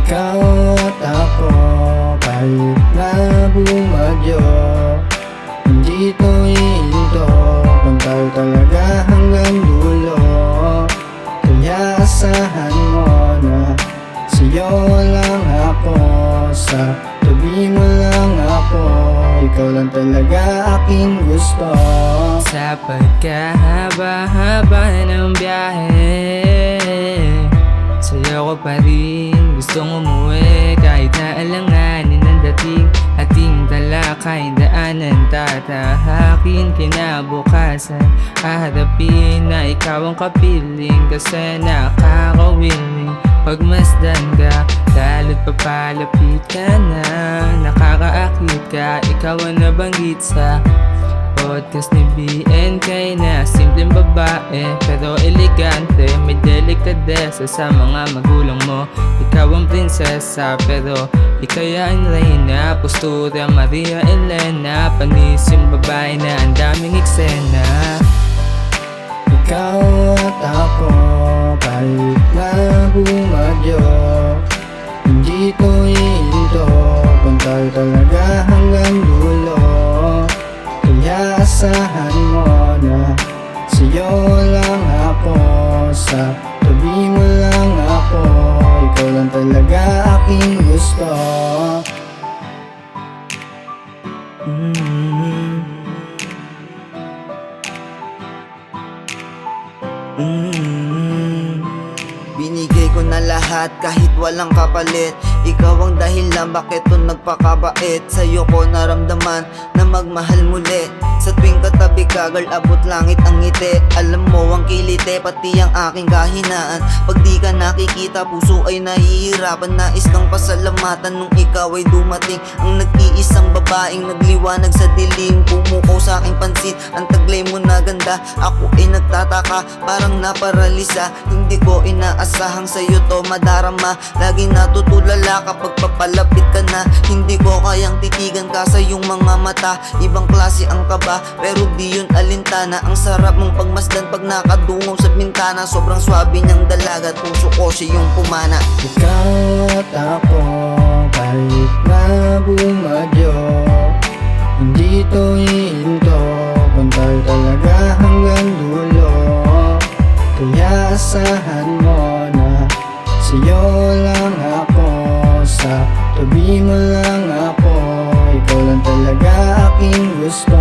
Ikaw at ako, kahit na bumagyo, hindi to iinto kung tayo talaga hanggang dulo. Kaya asahan mo na sa'yo lang ako, sa tabi mo lang ako, ikaw lang talaga aking gusto. Sa pagkahaba-haba ng biyahe, sa'yo ko pa rin gustong umuwi. Kahit na alanganin ang dating ating talakay, daanan tatahakin kinabukasan. Haharapin na ikaw ang kapiling, kasi nakakawiling. Pagmasdan ka, lalo't papalapit ka na, nakakaakit ka, ikaw ang nabanggit sa podcast ni BNK na simpleng babae pero elegante, may delikadesa sa mga magulang mo. Ikaw ang prinsesa pero ika'y ang reyna, postura Maria Elena, panis yung babae na ang daming eksena. Ikaw at ako, kahit na bumagyo, hindi to iinto kung tayo talaga hanggang dulo. Kaya asahan mo na sa'yo lang ako, sa tabi mo lang ako, ikaw lang talaga aking gusto. Binigay ko na lahat kahit walang kapalit. Ikaw ang dahilan bakit to nagpakabait. Sa'yo ko naramdaman na magmahal muli. Sa tuwing katabi ka, girl, abot langit ang ngiti. Alam mo ang kilite, pati ang aking kahinaan. Pag di ka nakikita, puso ay nahihirapan. Nais kang pasalamatan nung ikaw ay dumating. Ang nag-iisang babaeng nagliwanag sa dilim, pumukaw sa aking pansin, ang taglay mo na ganda. Ako ay nagtataka, parang naparalisa. Hindi ko inaasahang sa'yo to madarama. Laging natutulala kapag papalapit ka na. Hindi ko kayang titigan ka sa iyong mga mata. Ibang klase ang kaba, pero di yun alintana. Ang sarap mong pagmasdan pag nakadungaw sa bintana. Sobrang swabe niyang dalaga at puso ko siya yung pumana. Ikaw at ako, kahit na bumagyo, hindi to iinto kung tayo talaga hanggang dulo. Kaya asahan mo na sa'yo lang ako, sa tabi mo lang ako, ikaw lang talaga aking gusto.